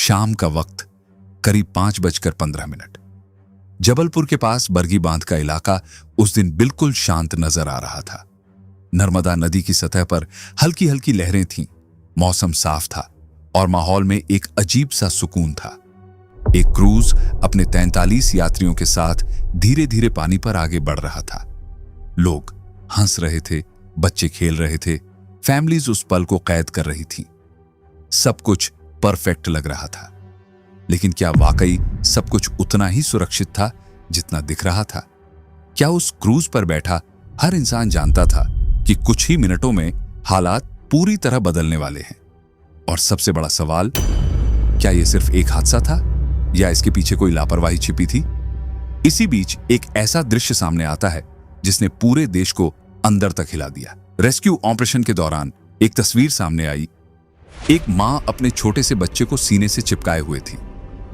शाम का वक्त, करीब 5:15। जबलपुर के पास बरगी बांध का इलाका उस दिन बिल्कुल शांत नजर आ रहा था। नर्मदा नदी की सतह पर हल्की हल्की लहरें थीं, मौसम साफ था और माहौल में एक अजीब सा सुकून था। एक क्रूज अपने 43 यात्रियों के साथ धीरे धीरे पानी पर आगे बढ़ रहा था। लोग हंस रहे थे, बच्चे खेल रहे थे, फैमिलीज उस पल को कैद कर रही थीं। सब कुछ परफेक्ट लग रहा था, लेकिन क्या वाकई सब कुछ उतना ही सुरक्षित था जितना दिख रहा था? क्या उस क्रूज पर बैठा हर इंसान जानता था कि कुछ ही मिनटों में हालात पूरी तरह बदलने वाले हैं? और सबसे बड़ा सवाल, क्या यह सिर्फ एक हादसा था या इसके पीछे कोई लापरवाही छिपी थी? इसी बीच एक ऐसा दृश्य सामने आता है जिसने पूरे देश को अंदर तक हिला दिया। रेस्क्यू ऑपरेशन के दौरान एक तस्वीर सामने आई। एक मां अपने छोटे से बच्चे को सीने से चिपकाए हुए थी,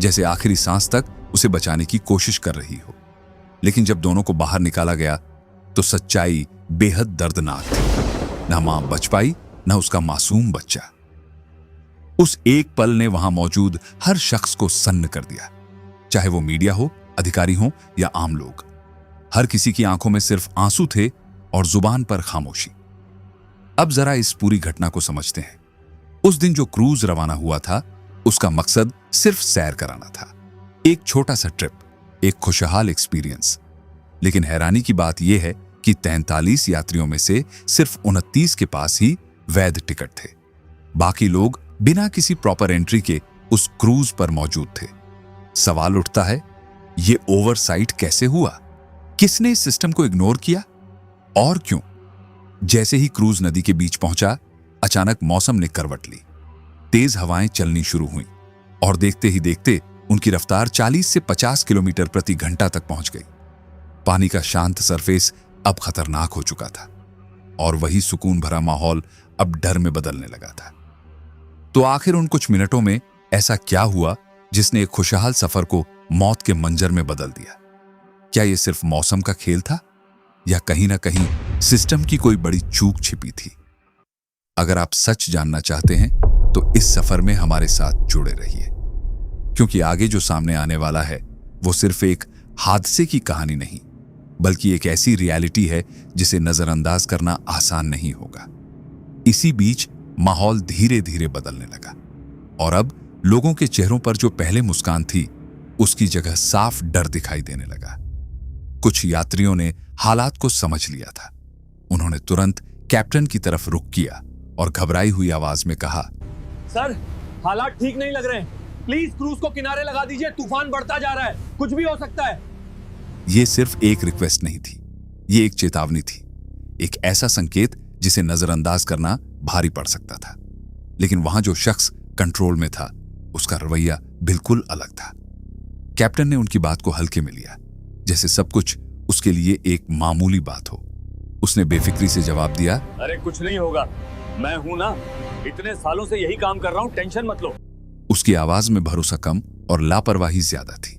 जैसे आखिरी सांस तक उसे बचाने की कोशिश कर रही हो। लेकिन जब दोनों को बाहर निकाला गया तो सच्चाई बेहद दर्दनाक थी। ना मां बच पाई, ना उसका मासूम बच्चा। उस एक पल ने वहां मौजूद हर शख्स को सन्न कर दिया, चाहे वो मीडिया हो, अधिकारी हो या आम लोग। हर किसी की आंखों में सिर्फ आंसू थे और जुबान पर खामोशी। अब जरा इस पूरी घटना को समझते हैं। उस दिन जो क्रूज रवाना हुआ था, उसका मकसद सिर्फ सैर कराना था। एक छोटा सा ट्रिप, एक खुशहाल एक्सपीरियंस। लेकिन हैरानी की बात यह है कि 43 यात्रियों में से सिर्फ 29 के पास ही वैध टिकट थे। बाकी लोग बिना किसी प्रॉपर एंट्री के उस क्रूज पर मौजूद थे। सवाल उठता है, यह ओवरसाइट कैसे हुआ? किसने इस सिस्टम को इग्नोर किया और क्यों? जैसे ही क्रूज नदी के बीच पहुंचा, अचानक मौसम ने करवट ली। तेज हवाएं चलनी शुरू हुईं और देखते ही देखते उनकी रफ्तार 40 से 50 किलोमीटर प्रति घंटा तक पहुंच गई। पानी का शांत सरफेस अब खतरनाक हो चुका था और वही सुकून भरा माहौल अब डर में बदलने लगा था। तो आखिर उन कुछ मिनटों में ऐसा क्या हुआ जिसने एक खुशहाल सफर को मौत के मंजर में बदल दिया? क्या यह सिर्फ मौसम का खेल था या कहीं ना कहीं सिस्टम की कोई बड़ी चूक छिपी थी? अगर आप सच जानना चाहते हैं तो इस सफर में हमारे साथ जुड़े रहिए, क्योंकि आगे जो सामने आने वाला है वो सिर्फ एक हादसे की कहानी नहीं, बल्कि एक ऐसी रियलिटी है जिसे नजरअंदाज करना आसान नहीं होगा। इसी बीच माहौल धीरे धीरे बदलने लगा और अब लोगों के चेहरों पर जो पहले मुस्कान थी, उसकी जगह साफ डर दिखाई देने लगा। कुछ यात्रियों ने हालात को समझ लिया था। उन्होंने तुरंत कैप्टन की तरफ रुख किया और घबराई हुई आवाज में कहा, सर, हालात ठीक नहीं लग रहे हैं। प्लीज क्रूज को किनारे लगा दीजिए, तूफान बढ़ता जा रहा है, कुछ भी हो सकता है। यह सिर्फ एक रिक्वेस्ट नहीं थी, यह एक चेतावनी थी, एक ऐसा संकेत जिसे नजरअंदाज करना भारी पड़ सकता था। लेकिन वहां जो शख्स कंट्रोल में था, उसका रवैया बिल्कुल अलग था। कैप्टन ने उनकी बात को हल्के में लिया, जैसे सब कुछ उसके लिए एक मामूली बात हो। उसने बेफिक्री से जवाब दिया, अरे कुछ नहीं होगा, मैं हूं ना, इतने सालों से यही काम कर रहा हूं, टेंशन मत लो। उसकी आवाज में भरोसा कम और लापरवाही ज्यादा थी।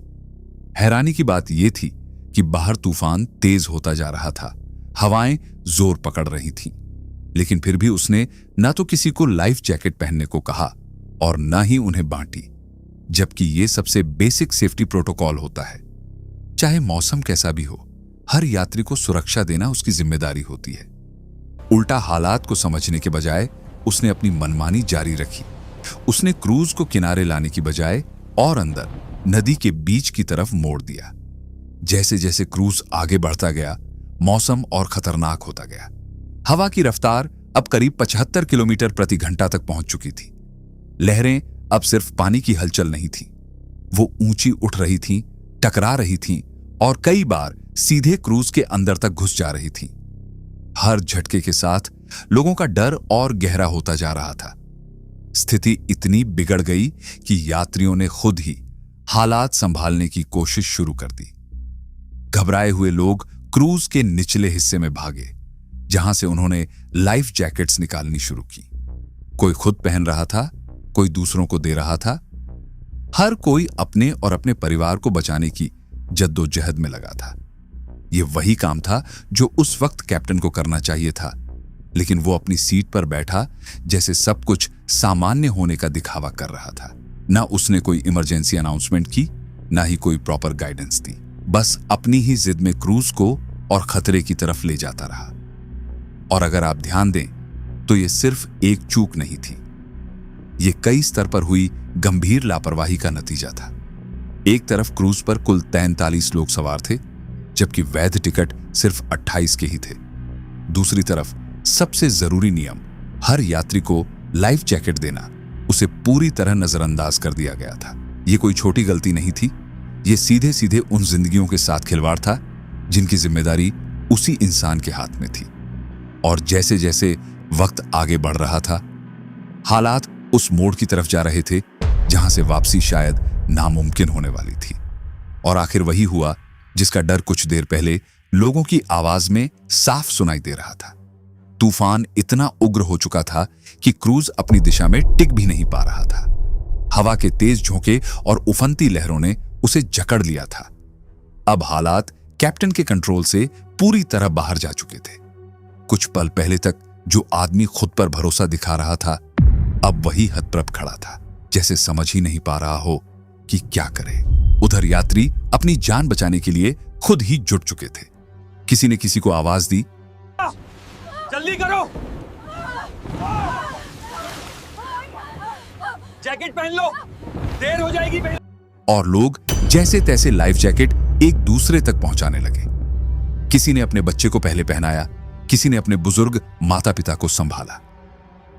हैरानी की बात यह थी कि बाहर तूफान तेज होता जा रहा था, हवाएं जोर पकड़ रही थीं, लेकिन फिर भी उसने ना तो किसी को लाइफ जैकेट पहनने को कहा और ना ही उन्हें बांटी, जबकि यह सबसे बेसिक सेफ्टी प्रोटोकॉल होता है। चाहे मौसम कैसा भी हो, हर यात्री को सुरक्षा देना उसकी जिम्मेदारी होती है। उल्टा हालात को समझने के बजाय उसने अपनी मनमानी जारी रखी। उसने क्रूज को किनारे लाने की बजाय और अंदर नदी के बीच की तरफ मोड़ दिया। जैसे जैसे क्रूज आगे बढ़ता गया, मौसम और खतरनाक होता गया। हवा की रफ्तार अब करीब 75 किलोमीटर प्रति घंटा तक पहुंच चुकी थी। लहरें अब सिर्फ पानी की हलचल नहीं थी, वो ऊंची उठ रही थीं, टकरा रही थीं और कई बार सीधे क्रूज के अंदर तक घुस जा रही थीं। हर झटके के साथ लोगों का डर और गहरा होता जा रहा था। स्थिति इतनी बिगड़ गई कि यात्रियों ने खुद ही हालात संभालने की कोशिश शुरू कर दी। घबराए हुए लोग क्रूज के निचले हिस्से में भागे, जहां से उन्होंने लाइफ जैकेट्स निकालनी शुरू की। कोई खुद पहन रहा था, कोई दूसरों को दे रहा था। हर कोई अपने और अपने परिवार को बचाने की जद्दोजहद में लगा था। यह वही काम था जो उस वक्त कैप्टन को करना चाहिए था, लेकिन वो अपनी सीट पर बैठा जैसे सब कुछ सामान्य होने का दिखावा कर रहा था। ना उसने कोई इमरजेंसी अनाउंसमेंट की, ना ही कोई प्रॉपर गाइडेंस दी। बस अपनी ही जिद में क्रूज को और खतरे की तरफ ले जाता रहा। और अगर आप ध्यान दें तो यह सिर्फ एक चूक नहीं थी, यह कई स्तर पर हुई गंभीर लापरवाही का नतीजा था। एक तरफ क्रूज पर कुल 43 लोग सवार थे, जबकि वैध टिकट सिर्फ 28 के ही थे। दूसरी तरफ सबसे जरूरी नियम, हर यात्री को लाइफ जैकेट देना, उसे पूरी तरह नजरअंदाज कर दिया गया था। यह कोई छोटी गलती नहीं थी, यह सीधे सीधे उन जिंदगियों के साथ खिलवाड़ था जिनकी जिम्मेदारी उसी इंसान के हाथ में थी। और जैसे जैसे वक्त आगे बढ़ रहा था, हालात उस मोड़ की तरफ जा रहे थे जहां से वापसी शायद नामुमकिन होने वाली थी। और आखिर वही हुआ जिसका डर कुछ देर पहले लोगों की आवाज में साफ सुनाई दे रहा था। तूफान इतना उग्र हो चुका था कि क्रूज अपनी दिशा में टिक भी नहीं पा रहा था। हवा के तेज झोंके और उफनती लहरों ने उसे जकड़ लिया था। अब हालात कैप्टन के कंट्रोल से पूरी तरह बाहर जा चुके थे। कुछ पल पहले तक जो आदमी खुद पर भरोसा दिखा रहा था, अब वही हतप्रभ खड़ा था, जैसे समझ ही नहीं पा रहा हो कि क्या करे। उधर यात्री अपनी जान बचाने के लिए खुद ही जुट चुके थे। किसी ने किसी को आवाज दी, जल्दी करो, जैकेट पहन लो, देर हो जाएगी। और लोग जैसे तैसे लाइफ जैकेट एक दूसरे तक पहुंचाने लगे। किसी ने अपने बच्चे को पहले पहनाया, किसी ने अपने बुजुर्ग माता पिता को संभाला।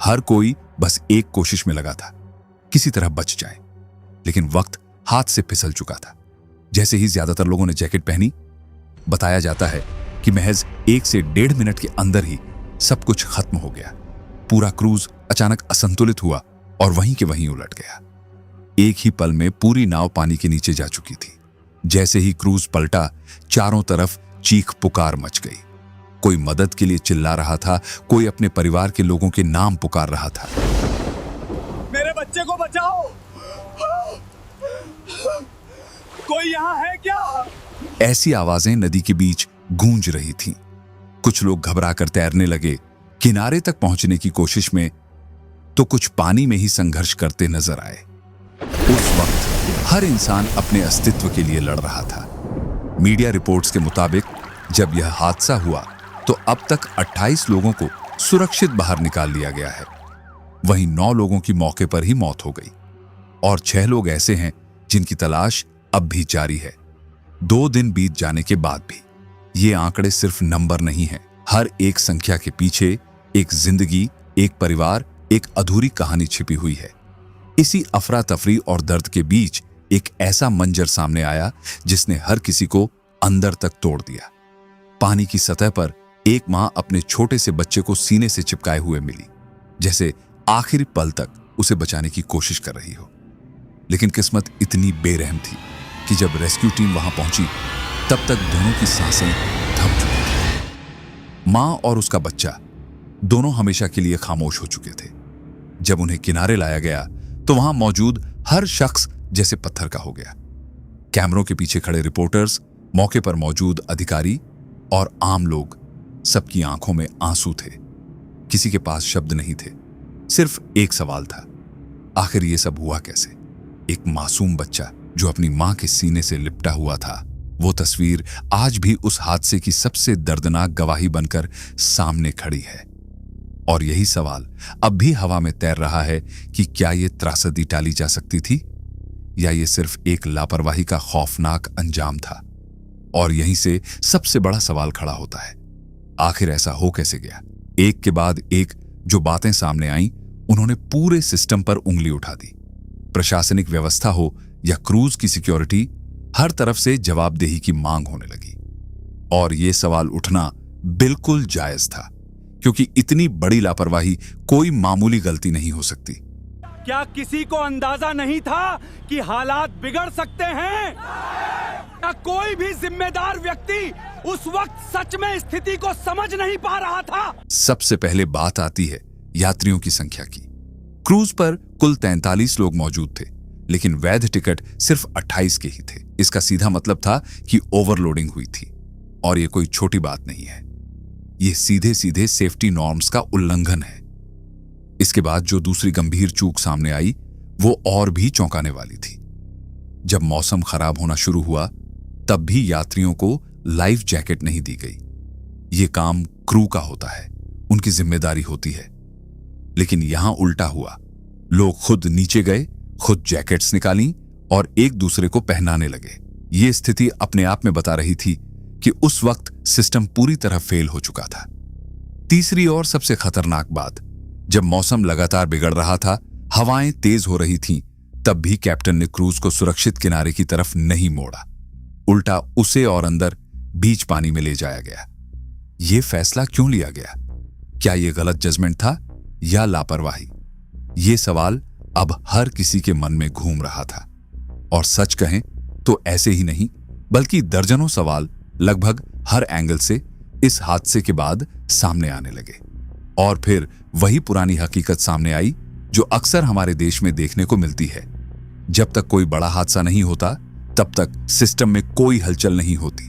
हर कोई बस एक कोशिश में लगा था, किसी तरह बच जाए। लेकिन वक्त हाथ से फिसल चुका था। जैसे ही ज्यादातर लोगों ने जैकेट पहनी, बताया जाता है कि महज 1 से 1.5 मिनट के अंदर ही सब कुछ खत्म हो गया। पूरा क्रूज अचानक असंतुलित हुआ और वहीं के वहीं उलट गया। एक ही पल में पूरी नाव पानी के नीचे जा चुकी थी। जैसे ही क्रूज पलटा, चारों तरफ चीख पुकार मच गई। कोई मदद के लिए चिल्ला रहा था, कोई अपने परिवार के लोगों के नाम पुकार रहा था। मेरे बच्चे को बचाओ, कोई यहाँ है क्या? ऐसी आवाजें नदी के बीच गूंज रही थीं। कुछ लोग घबराकर तैरने लगे किनारे तक पहुंचने की कोशिश में, तो कुछ पानी में ही संघर्ष करते नजर आए। उस वक्त हर इंसान अपने अस्तित्व के लिए लड़ रहा था। मीडिया रिपोर्ट्स के मुताबिक जब यह हादसा हुआ तो अब तक 28 लोगों को सुरक्षित बाहर निकाल लिया गया है। वहीं 9 लोगों की मौके पर ही मौत हो गई और 6 लोग ऐसे हैं जिनकी तलाश अब भी जारी है। 2 दिन बीत जाने के बाद भी ये आंकड़े सिर्फ नंबर नहीं हैं। हर एक संख्या के पीछे एक जिंदगी, एक परिवार, एक अधूरी कहानी छिपी हुई है। इसी अफरा तफरी और दर्द के बीच एक ऐसा मंजर सामने आया जिसने हर किसी को अंदर तक तोड़ दिया। पानी की सतह पर एक मां अपने छोटे से बच्चे को सीने से चिपकाए हुए मिली, जैसे आखिरी पल तक उसे बचाने की कोशिश कर रही हो। लेकिन किस्मत इतनी बेरहम थी कि जब रेस्क्यू टीम वहां पहुंची तब तक दोनों की सांसें थम चुकी थी। मां और उसका बच्चा दोनों हमेशा के लिए खामोश हो चुके थे। जब उन्हें किनारे लाया गया तो वहां मौजूद हर शख्स जैसे पत्थर का हो गया। कैमरों के पीछे खड़े रिपोर्टर्स, मौके पर मौजूद अधिकारी और आम लोग, सबकी आंखों में आंसू थे। किसी के पास शब्द नहीं थे, सिर्फ एक सवाल था, आखिर ये सब हुआ कैसे? एक मासूम बच्चा जो अपनी मां के सीने से लिपटा हुआ था, वो तस्वीर आज भी उस हादसे की सबसे दर्दनाक गवाही बनकर सामने खड़ी है। और यही सवाल अब भी हवा में तैर रहा है कि क्या ये त्रासदी टाली जा सकती थी या ये सिर्फ एक लापरवाही का खौफनाक अंजाम था? और यहीं से सबसे बड़ा सवाल खड़ा होता है, आखिर ऐसा हो कैसे गया? एक के बाद एक जो बातें सामने आईं, उन्होंने पूरे सिस्टम पर उंगली उठा दी। प्रशासनिक व्यवस्था हो या क्रूज की सिक्योरिटी, हर तरफ से जवाबदेही की मांग होने लगी। और यह सवाल उठना बिल्कुल जायज था, क्योंकि इतनी बड़ी लापरवाही कोई मामूली गलती नहीं हो सकती। क्या किसी को अंदाजा नहीं था कि हालात बिगड़ सकते हैं? क्या कोई भी जिम्मेदार व्यक्ति उस वक्त सच में स्थिति को समझ नहीं पा रहा था? सबसे पहले बात आती है यात्रियों की संख्या की। क्रूज पर कुल 43 लोग मौजूद थे, लेकिन वैध टिकट सिर्फ 28 के ही थे। इसका सीधा मतलब था कि ओवरलोडिंग हुई थी। और यह कोई छोटी बात नहीं है, यह सीधे सीधे सेफ्टी नॉर्म्स का उल्लंघन है। इसके बाद जो दूसरी गंभीर चूक सामने आई वो और भी चौंकाने वाली थी। जब मौसम खराब होना शुरू हुआ तब भी यात्रियों को लाइफ जैकेट नहीं दी गई। ये काम क्रू का होता है, उनकी जिम्मेदारी होती है। लेकिन यहां उल्टा हुआ। लोग खुद नीचे गए, खुद जैकेट्स निकाली और एक दूसरे को पहनाने लगे। ये स्थिति अपने आप में बता रही थी कि उस वक्त सिस्टम पूरी तरह फेल हो चुका था। तीसरी और सबसे खतरनाक बात, जब मौसम लगातार बिगड़ रहा था, हवाएं तेज हो रही थीं, तब भी कैप्टन ने क्रूज को सुरक्षित किनारे की तरफ नहीं मोड़ा। उल्टा उसे और अंदर बीच पानी में ले जाया गया। यह फैसला क्यों लिया गया? क्या यह गलत जजमेंट था या लापरवाही? ये सवाल अब हर किसी के मन में घूम रहा था। और सच कहें तो ऐसे ही नहीं, बल्कि दर्जनों सवाल लगभग हर एंगल से इस हादसे के बाद सामने आने लगे। और फिर वही पुरानी हकीकत सामने आई जो अक्सर हमारे देश में देखने को मिलती है। जब तक कोई बड़ा हादसा नहीं होता तब तक सिस्टम में कोई हलचल नहीं होती।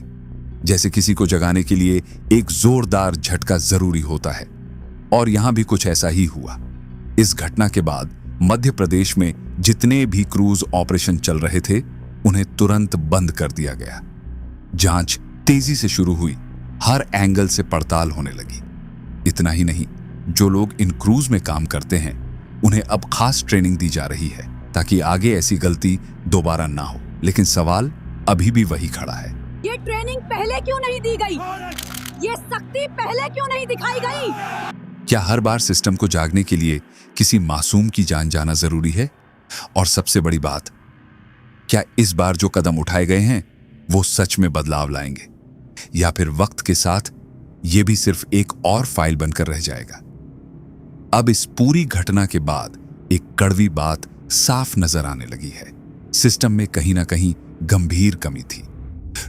जैसे किसी को जगाने के लिए एक जोरदार झटका जरूरी होता है। और यहां भी कुछ ऐसा ही हुआ। इस घटना के बाद मध्य प्रदेश में जितने भी क्रूज ऑपरेशन चल रहे थे उन्हें तुरंत बंद कर दिया गया। जांच तेजी से शुरू हुई, हर एंगल से पड़ताल होने लगी। इतना ही नहीं, जो लोग इन क्रूज में काम करते हैं उन्हें अब खास ट्रेनिंग दी जा रही है ताकि आगे ऐसी गलती दोबारा ना हो। लेकिन सवाल अभी भी वही खड़ा है, ये ट्रेनिंग पहले क्यों नहीं दी गई? ये सख्ती पहले क्यों नहीं दिखाई गई? क्या हर बार सिस्टम को जागने के लिए किसी मासूम की जान जाना जरूरी है? और सबसे बड़ी बात, क्या इस बार जो कदम उठाए गए हैं वो सच में बदलाव लाएंगे, या फिर वक्त के साथ ये भी सिर्फ एक और फाइल बनकर रह जाएगा? अब इस पूरी घटना के बाद एक कड़वी बात साफ नजर आने लगी है। सिस्टम में कहीं ना कहीं गंभीर कमी थी।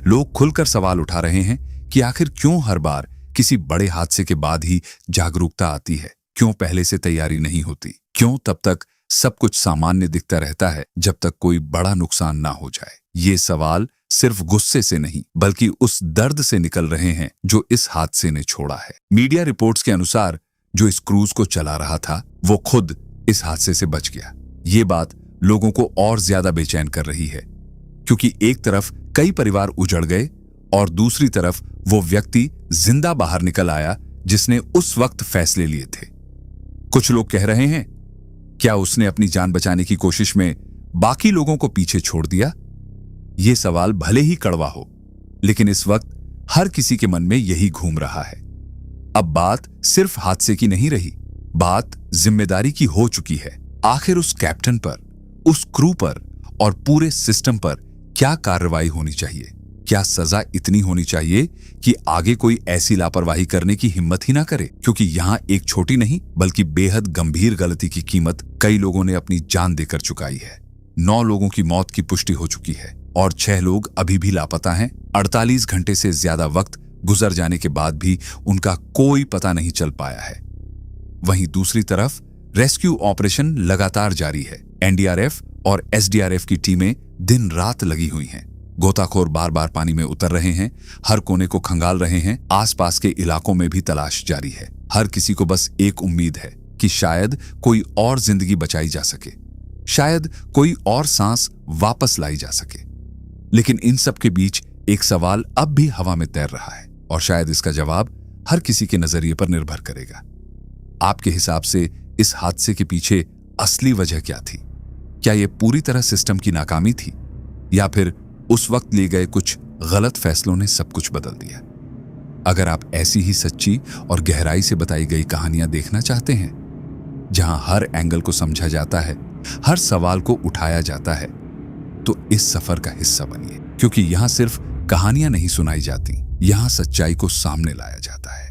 लोग खुलकर सवाल उठा रहे हैं कि आखिर क्यों हर बार किसी बड़े हादसे के बाद ही जागरूकता आती है? क्यों पहले से तैयारी नहीं होती? क्यों तब तक सब कुछ सामान्य दिखता रहता है जब तक कोई बड़ा नुकसान ना हो जाए? ये सवाल सिर्फ गुस्से से नहीं बल्कि उस दर्द से निकल रहे हैं जो इस हादसे ने छोड़ा है। मीडिया रिपोर्ट्स के अनुसार जो इस क्रूज को चला रहा था वो खुद इस हादसे से बच गया। ये बात लोगों को और ज्यादा बेचैन कर रही है, क्योंकि एक तरफ कई परिवार उजड़ गए और दूसरी तरफ वो व्यक्ति जिंदा बाहर निकल आया जिसने उस वक्त फैसले लिए थे। कुछ लोग कह रहे हैं, क्या उसने अपनी जान बचाने की कोशिश में बाकी लोगों को पीछे छोड़ दिया? ये सवाल भले ही कड़वा हो, लेकिन इस वक्त हर किसी के मन में यही घूम रहा है। अब बात सिर्फ हादसे की नहीं रही, बात जिम्मेदारी की हो चुकी है। आखिर उस कैप्टन पर, उस क्रू पर और पूरे सिस्टम पर क्या कार्रवाई होनी चाहिए? क्या सजा इतनी होनी चाहिए कि आगे कोई ऐसी लापरवाही करने की हिम्मत ही ना करे? क्योंकि यहां एक छोटी नहीं बल्कि बेहद गंभीर गलती की कीमत कई लोगों ने अपनी जान देकर चुकाई है। 9 लोगों की मौत की पुष्टि हो चुकी है और 6 लोग अभी भी लापता हैं। 48 घंटे से ज्यादा वक्त गुजर जाने के बाद भी उनका कोई पता नहीं चल पाया है। वहीं दूसरी तरफ रेस्क्यू ऑपरेशन लगातार जारी है। एनडीआरएफ और एसडीआरएफ की टीमें दिन रात लगी हुई हैं। गोताखोर बार बार पानी में उतर रहे हैं, हर कोने को खंगाल रहे हैं। आसपास के इलाकों में भी तलाश जारी है। हर किसी को बस एक उम्मीद है कि शायद कोई और जिंदगी बचाई जा सके, शायद कोई और सांस वापस लाई जा सके। लेकिन इन सब के बीच एक सवाल अब भी हवा में तैर रहा है और शायद इसका जवाब हर किसी के नजरिए पर निर्भर करेगा। आपके हिसाब से इस हादसे के पीछे असली वजह क्या थी? क्या यह पूरी तरह सिस्टम की नाकामी थी या फिर उस वक्त लिए गए कुछ गलत फैसलों ने सब कुछ बदल दिया? अगर आप ऐसी ही सच्ची और गहराई से बताई गई कहानियां देखना चाहते हैं जहां हर एंगल को समझा जाता है, हर सवाल को उठाया जाता है, तो इस सफर का हिस्सा बनिए, क्योंकि यहां सिर्फ कहानियां नहीं सुनाई जाती, यहां सच्चाई को सामने लाया जाता है।